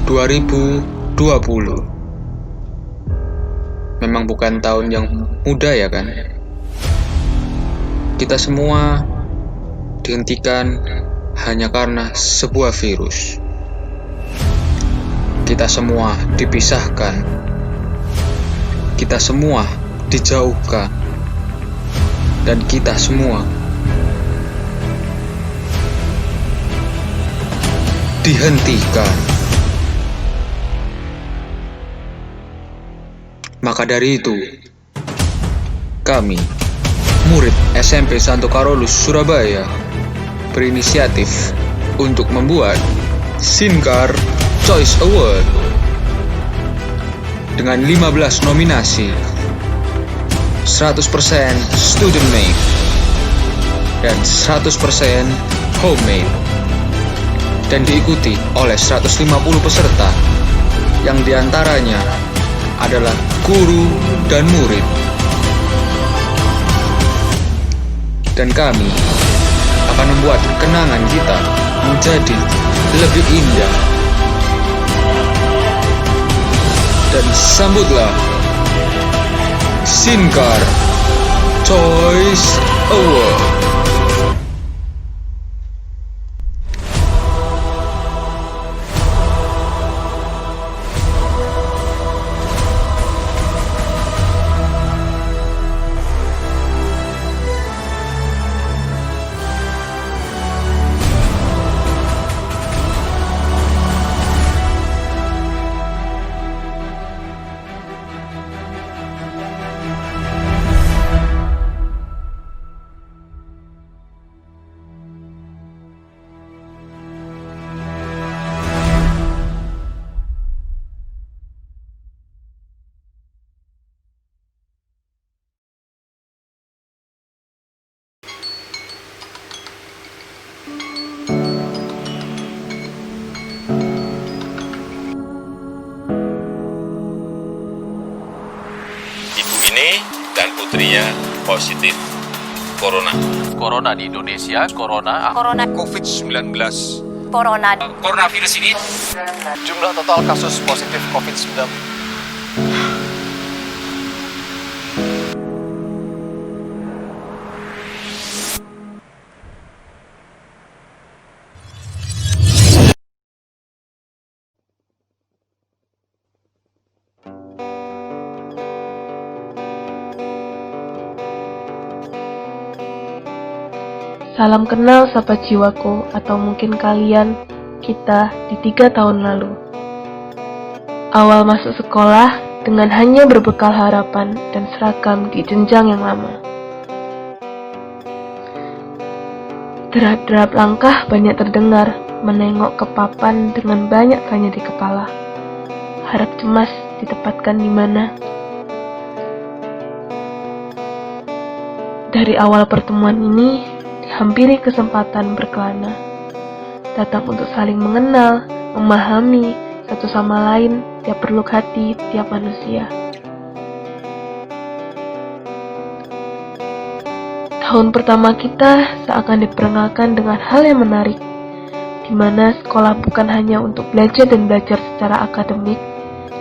2020 memang bukan tahun yang mudah ya kan? Kita semua dihentikan hanya karena sebuah virus. Kita semua dipisahkan. Kita semua dijauhkan. Dan kita semua dihentikan. Maka dari itu, kami, murid SMP Santo Carolus Surabaya, berinisiatif untuk membuat Sinkar Choice Award dengan 15 nominasi, 100% student made dan 100% homemade, dan diikuti oleh 150 peserta yang diantaranya adalah guru dan murid. Dan kami akan membuat kenangan kita menjadi lebih indah. Dan sambutlah Sinkar Choice Award. Ibu ini dan putrinya positif corona di Indonesia, corona COVID-19. coronavirus ini. Jumlah total kasus positif COVID-19. Salam kenal sahabat jiwaku, atau mungkin kalian, kita di 3 tahun lalu. Awal masuk sekolah dengan hanya berbekal harapan dan seragam di jenjang yang lama. Derap-derap langkah banyak terdengar, menengok ke papan dengan banyak tanya di kepala. Harap cemas ditempatkan di mana. Dari awal pertemuan ini, dihampiri kesempatan berkelana, datang untuk saling mengenal, memahami satu sama lain tiap reluk hati tiap manusia. Tahun pertama kita seakan diperkenalkan dengan hal yang menarik, di mana sekolah bukan hanya untuk belajar dan belajar secara akademik,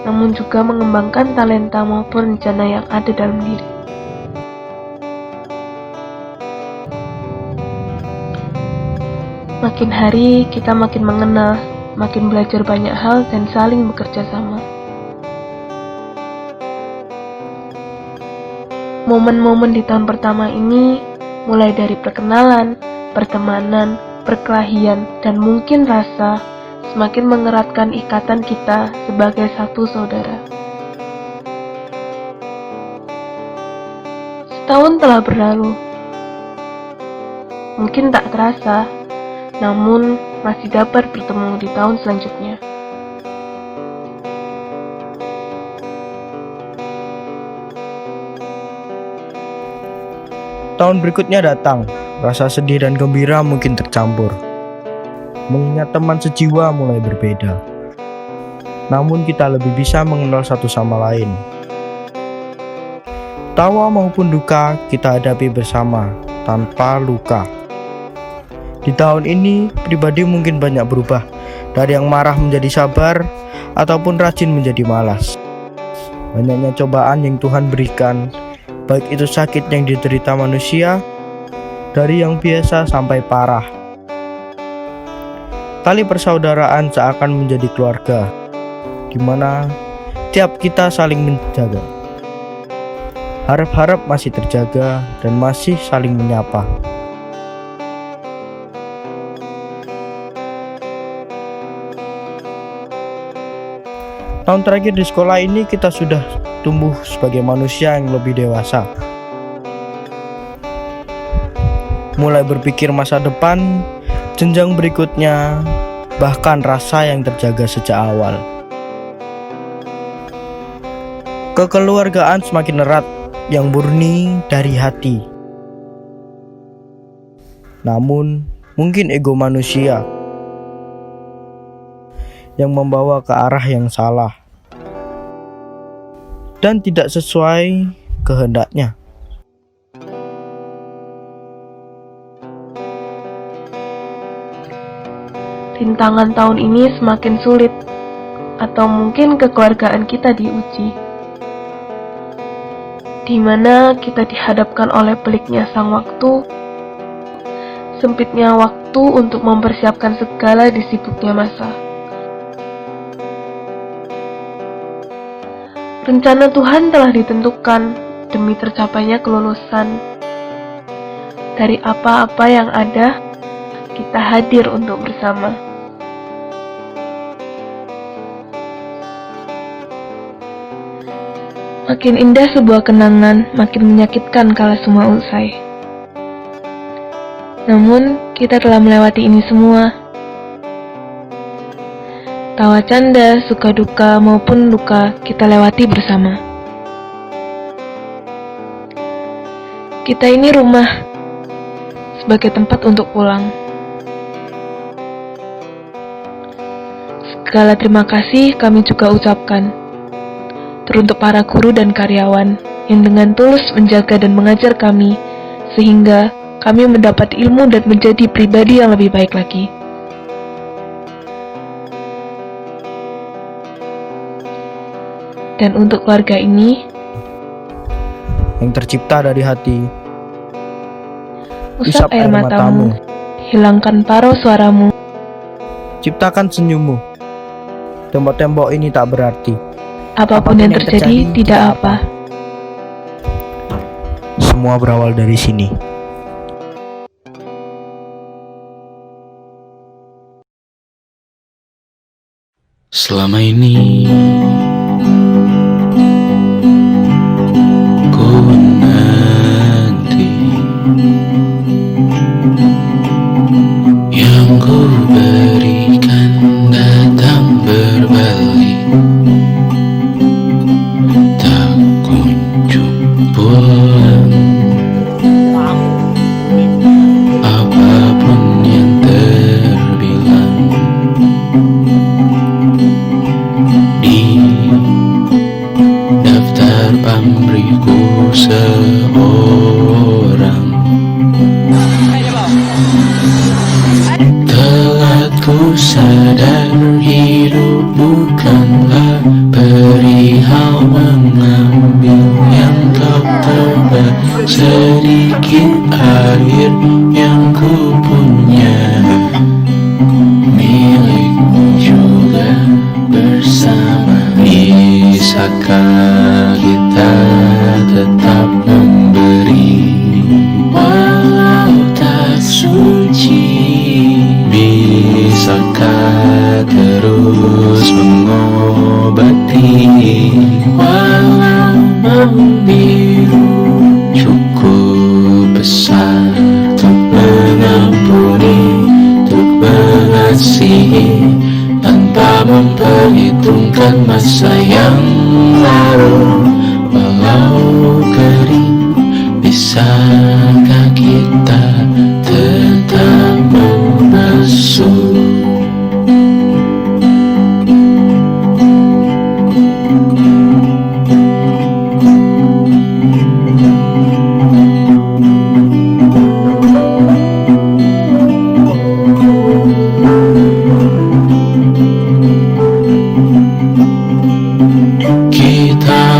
namun juga mengembangkan talenta maupun rencana yang ada dalam diri. Makin hari kita makin mengenal, makin belajar banyak hal dan saling bekerja sama. Momen-momen di tahun pertama ini mulai dari perkenalan, pertemanan, perkelahian, dan mungkin rasa semakin mengeratkan ikatan kita sebagai satu saudara. Setahun telah berlalu. Mungkin tak terasa, namun masih dapat bertemu di tahun selanjutnya. Tahun berikutnya datang, rasa sedih dan gembira mungkin tercampur. Mengingat teman sejiwa mulai berbeda. Namun kita lebih bisa mengenal satu sama lain. Tawa maupun duka kita hadapi bersama, tanpa luka. Di tahun ini, pribadi mungkin banyak berubah. Dari yang marah menjadi sabar, ataupun rajin menjadi malas. Banyaknya cobaan yang Tuhan berikan, baik itu sakit yang diderita manusia, dari yang biasa sampai parah. Tali persaudaraan seakan menjadi keluarga, di mana tiap kita saling menjaga. Harap-harap masih terjaga dan masih saling menyapa. Tahun terakhir di sekolah ini kita sudah tumbuh sebagai manusia yang lebih dewasa. Mulai berpikir masa depan, jenjang berikutnya, bahkan rasa yang terjaga sejak awal. Kekeluargaan semakin erat, yang murni dari hati. Namun, mungkin ego manusia yang membawa ke arah yang salah dan tidak sesuai kehendaknya. Rintangan tahun ini semakin sulit, atau mungkin kekeluargaan kita diuji, di mana kita dihadapkan oleh peliknya sang waktu, sempitnya waktu untuk mempersiapkan segala disibuknya masa. Rencana Tuhan telah ditentukan demi tercapainya kelulusan. Dari apa-apa yang ada, kita hadir untuk bersama. Makin indah sebuah kenangan, makin menyakitkan kala semua usai. Namun, kita telah melewati ini semua. Tawa canda, suka duka maupun luka, kita lewati bersama. Kita ini rumah, sebagai tempat untuk pulang. Segala terima kasih kami juga ucapkan teruntuk para guru dan karyawan yang dengan tulus menjaga dan mengajar kami, sehingga kami mendapat ilmu dan menjadi pribadi yang lebih baik lagi. Dan untuk keluarga ini yang tercipta dari hati, usap air matamu, hilangkan paro suaramu, ciptakan senyummu. Tembok-tembok ini tak berarti. Apapun yang terjadi tidak apa. Semua berawal dari sini. Selama ini ku nanti yang ku berikan datang berbalik, tak kunjung pulang. Apapun yang terbilang di daftar pamrihku seorang, telah ku sadar hidup bukanlah perihal mengambil yang tak terbaik. Sedikit air yang ku punya milikmu juga bersama. Bisakah kita tetap memberi walau tak suci? Bisakah terus mengobati walau membiru? Cukup besar untuk mengampuni, untuk mengasihi, tanpa memperhitungkan masa yang lalu. Walau kering, bisakah kita tetap membasuh?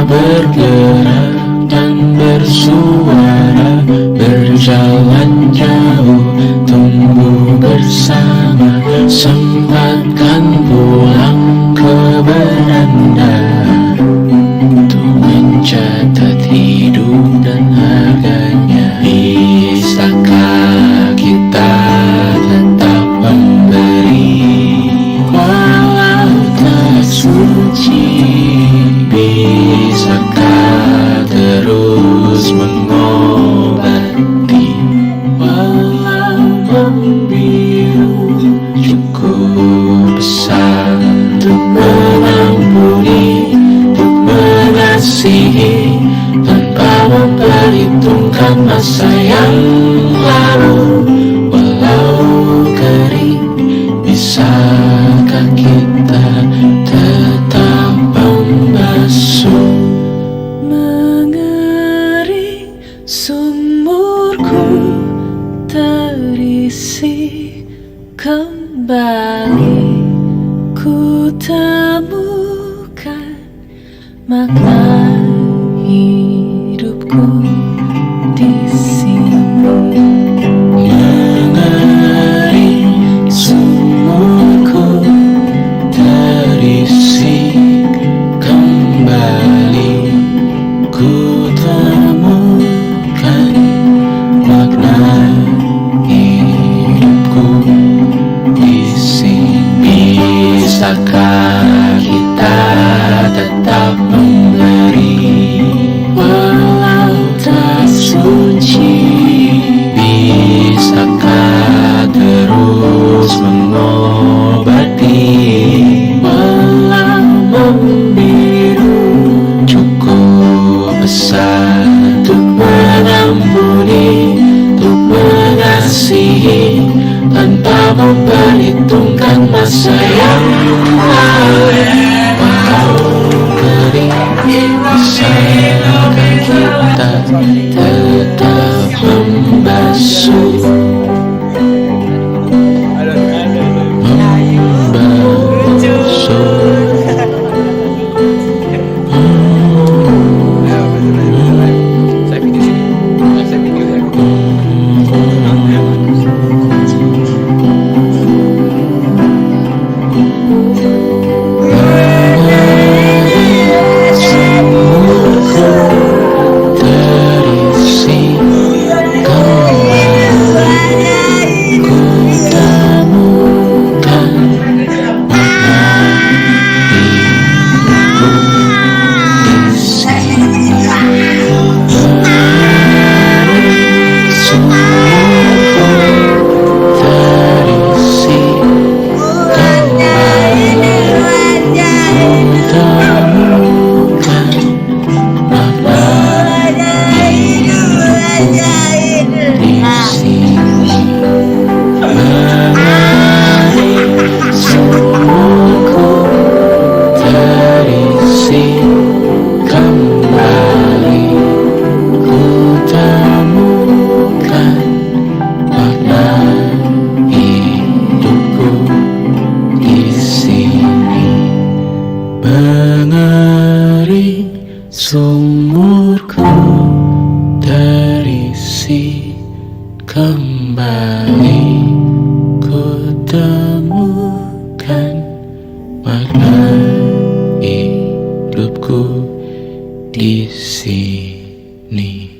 bergerak dan bersuara, berjalan jauh, tumbuh bersama, sempatkan pulang ke beranda untuk mencatat hidup dan harganya. Bisakah kita tetap memberi walau tak suci? Bisakah terus mengobati walau membiru? Cukup besar untuk mengampuni, untuk mengasihi, tanpa memperhitungkan masa yang lalu. Walau kering, bisakah kita tetap membasuh? Mengering sumurku terisi kembali, ku temukan makna hidupku di sini. Mengering sumurku terisi kembali, ku temukan makna hidupku di sini. Bisakah kita tetap memberi walau tak suci? Bisakah terus mengobati walau membiru? Cukup besar untuk mengampuni, untuk mengasihi, tanpa memperhitungkan masa yang lalu. Walau kering, bisakah kita tetap membasuh? Terisi kembali, ku temukan makna hidupku di sini. Sumurku terisi kembali, ku temukan makna di sini. Mengering sumurku terisi kembali, ku temukan makna hidupku di sini. Mengering sumurku terisi kembali, ku temukan makna hidupku di sini.